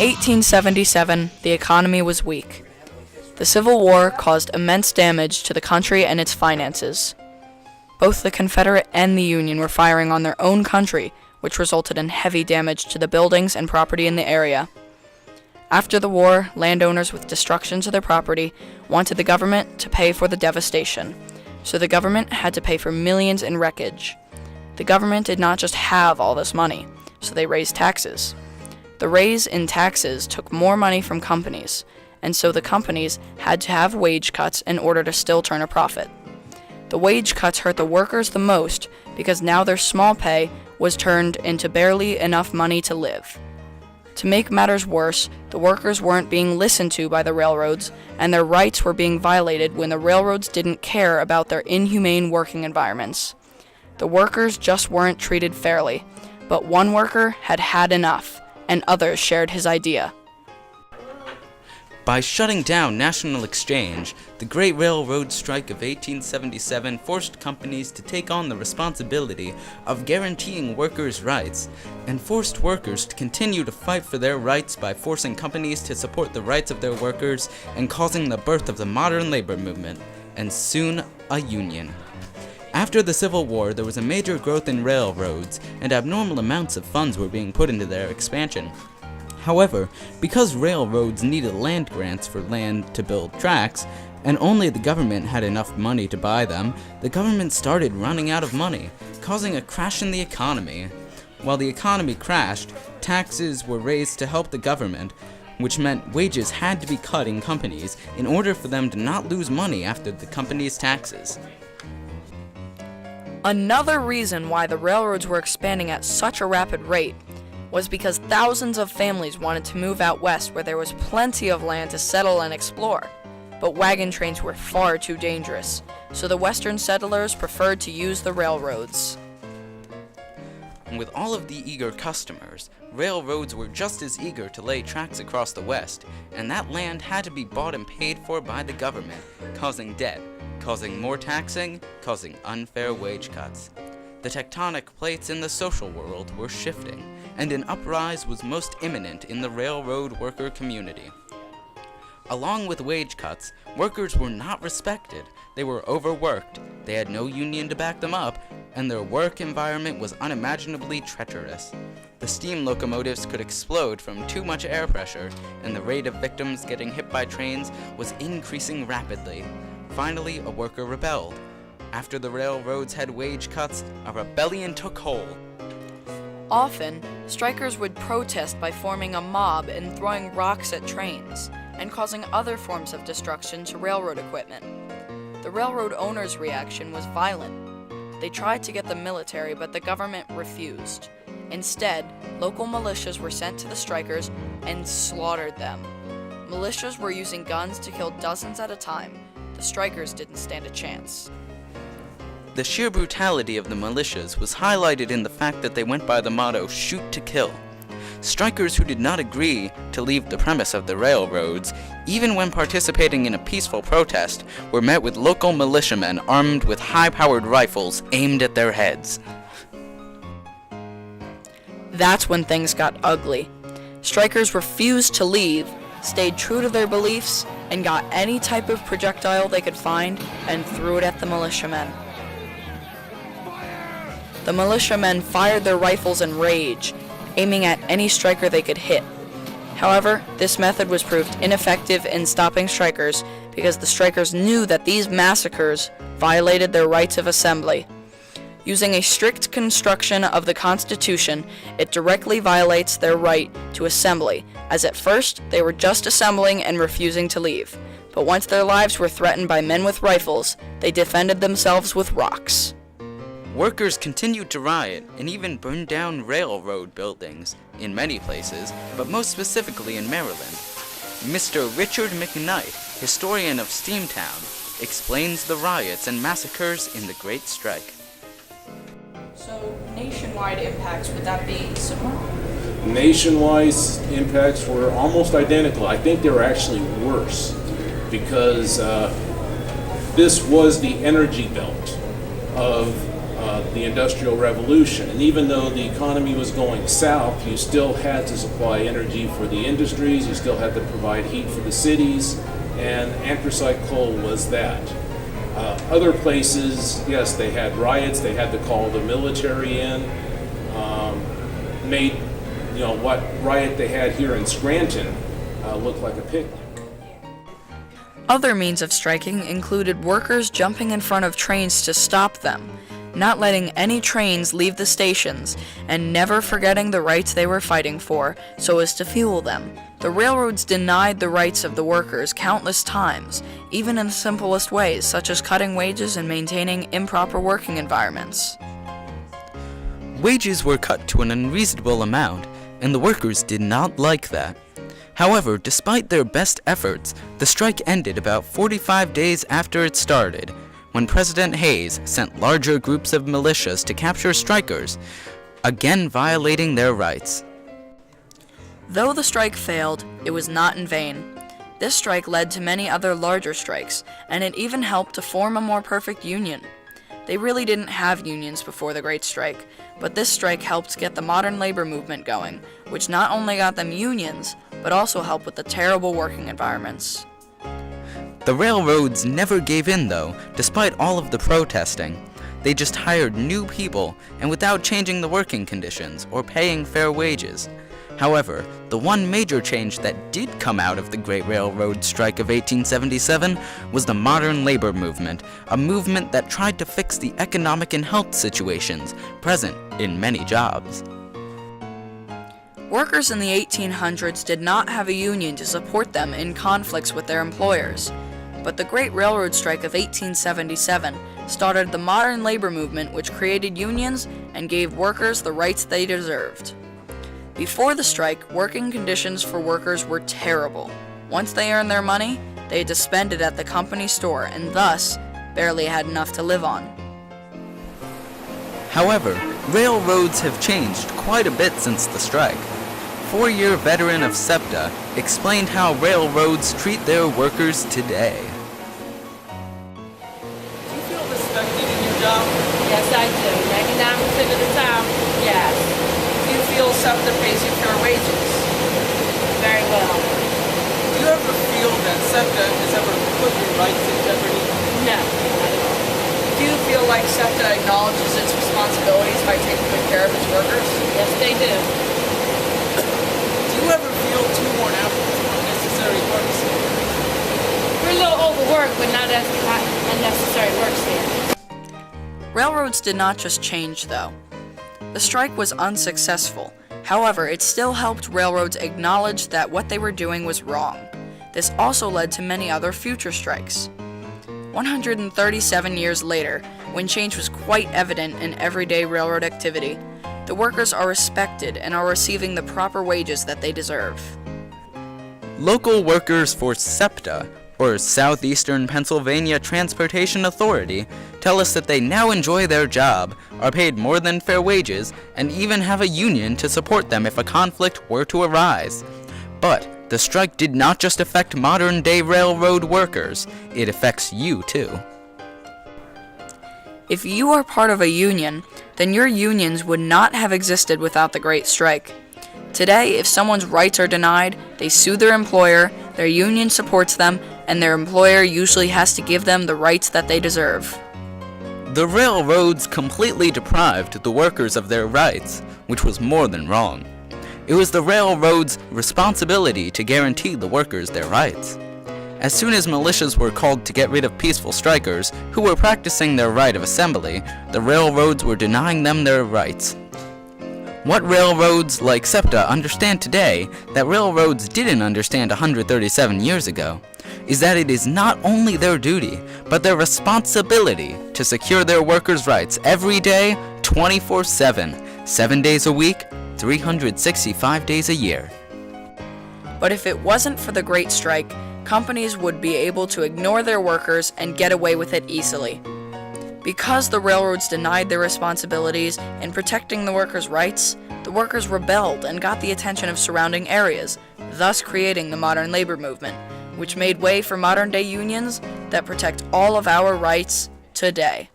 1877, the economy was weak. The Civil War caused immense damage to the country and its finances. Both the Confederate and the Union were firing on their own country, which resulted in heavy damage to the buildings and property in the area. After the war, landowners with destruction to their property wanted the government to pay for the devastation, so the government had to pay for millions in wreckage. The government did not just have all this money, so they raised taxes. The raise in taxes took more money from companies, and so the companies had to have wage cuts in order to still turn a profit. The wage cuts hurt the workers the most because now their small pay was turned into barely enough money to live. To make matters worse, the workers weren't being listened to by the railroads, and their rights were being violated when the railroads didn't care about their inhumane working environments. The workers just weren't treated fairly, but one worker had had enough, and others shared his idea. By shutting down national exchange, the Great Railroad Strike of 1877 forced companies to take on the responsibility of guaranteeing workers' rights, and forced workers to continue to fight for their rights by forcing companies to support the rights of their workers and causing the birth of the modern labor movement, and soon a union. After the Civil War, there was a major growth in railroads, and abnormal amounts of funds were being put into their expansion. However, because railroads needed land grants for land to build tracks, and only the government had enough money to buy them, the government started running out of money, causing a crash in the economy. While the economy crashed, taxes were raised to help the government, which meant wages had to be cut in companies in order for them to not lose money after the company's taxes. Another reason why the railroads were expanding at such a rapid rate was because thousands of families wanted to move out west where there was plenty of land to settle and explore. But wagon trains were far too dangerous, so the western settlers preferred to use the railroads. And with all of the eager customers, railroads were just as eager to lay tracks across the west, and that land had to be bought and paid for by the government, causing debt, causing more taxing, causing unfair wage cuts. The tectonic plates in the social world were shifting, and an uprise was most imminent in the railroad worker community. Along with wage cuts, workers were not respected, they were overworked, they had no union to back them up, and their work environment was unimaginably treacherous. The steam locomotives could explode from too much air pressure, and the rate of victims getting hit by trains was increasing rapidly. Finally, a worker rebelled. After the railroads had wage cuts, a rebellion took hold. Often, strikers would protest by forming a mob and throwing rocks at trains, and causing other forms of destruction to railroad equipment. The railroad owners' reaction was violent. They tried to get the military, but the government refused. Instead, local militias were sent to the strikers and slaughtered them. Militias were using guns to kill dozens at a time. The strikers didn't stand a chance. The sheer brutality of the militias was highlighted in the fact that they went by the motto, "shoot to kill." Strikers who did not agree to leave the premise of the railroads, even when participating in a peaceful protest, were met with local militiamen armed with high-powered rifles aimed at their heads. That's when things got ugly. Strikers refused to leave, stayed true to their beliefs, and got any type of projectile they could find and threw it at the militiamen. The militiamen fired their rifles in rage, aiming at any striker they could hit. However, this method was proved ineffective in stopping strikers because the strikers knew that these massacres violated their rights of assembly. Using a strict construction of the Constitution, it directly violates their right to assembly, as at first they were just assembling and refusing to leave. But once their lives were threatened by men with rifles, they defended themselves with rocks. Workers continued to riot and even burn down railroad buildings in many places, but most specifically in Maryland. Mr. Richard McKnight, historian of Steamtown, explains the riots and massacres in the Great Strike. So, nationwide impacts, would that be similar? Nationwide impacts were almost identical. I think they were actually worse because this was the energy belt of the Industrial Revolution. And even though the economy was going south, you still had to supply energy for the industries, you still had to provide heat for the cities, and anthracite coal was that. Other places, yes, they had riots, they had to call the military in, made what riot they had here in Scranton look like a picnic. Other means of striking included workers jumping in front of trains to stop them, not letting any trains leave the stations, and never forgetting the rights they were fighting for so as to fuel them. The railroads denied the rights of the workers countless times, even in the simplest ways, such as cutting wages and maintaining improper working environments. Wages were cut to an unreasonable amount, and the workers did not like that. However, despite their best efforts, the strike ended about 45 days after it started, when President Hayes sent larger groups of militias to capture strikers, again violating their rights. Though the strike failed, it was not in vain. This strike led to many other larger strikes, and it even helped to form a more perfect union. They really didn't have unions before the Great Strike, but this strike helped get the modern labor movement going, which not only got them unions, but also helped with the terrible working environments. The railroads never gave in though, despite all of the protesting. They just hired new people, and without changing the working conditions or paying fair wages. However, the one major change that did come out of the Great Railroad Strike of 1877 was the modern labor movement, a movement that tried to fix the economic and health situations present in many jobs. Workers in the 1800s did not have a union to support them in conflicts with their employers, but the Great Railroad Strike of 1877 started the modern labor movement, which created unions and gave workers the rights they deserved. Before the strike, working conditions for workers were terrible. Once they earned their money, they had to spend it at the company store and thus barely had enough to live on. However, railroads have changed quite a bit since the strike. 4-year veteran of SEPTA explained how railroads treat their workers today. Do you feel respected in your job? Yes, I do. 99% of the time, yes. Do you feel SEPTA pays you fair wages? Very well. Do you ever feel that SEPTA has ever put your rights in jeopardy? No, not at all. Do you feel like SEPTA acknowledges its responsibilities by taking good care of its workers? Yes, they do. Do you ever feel too worn out with unnecessary works? We're a little overworked, but not as unnecessary works here. Railroads did not just change, though. The strike was unsuccessful. However, it still helped railroads acknowledge that what they were doing was wrong. This also led to many other future strikes. 137 years later, when change was quite evident in everyday railroad activity, the workers are respected and are receiving the proper wages that they deserve. Local workers for SEPTA, or Southeastern Pennsylvania Transportation Authority, tell us that they now enjoy their job, are paid more than fair wages, and even have a union to support them if a conflict were to arise. But the strike did not just affect modern-day railroad workers, it affects you too. If you are part of a union, then your unions would not have existed without the Great Strike. Today, if someone's rights are denied, they sue their employer, their union supports them, and their employer usually has to give them the rights that they deserve. The railroads completely deprived the workers of their rights, which was more than wrong. It was the railroads' responsibility to guarantee the workers their rights. As soon as militias were called to get rid of peaceful strikers who were practicing their right of assembly, the railroads were denying them their rights. What railroads like SEPTA understand today that railroads didn't understand 137 years ago is that it is not only their duty, but their responsibility to secure their workers' rights every day, 24/7, 7 days a week, 365 days a year. But if it wasn't for the Great Strike, companies would be able to ignore their workers and get away with it easily. Because the railroads denied their responsibilities in protecting the workers' rights, the workers rebelled and got the attention of surrounding areas, thus creating the modern labor movement, which made way for modern-day unions that protect all of our rights today.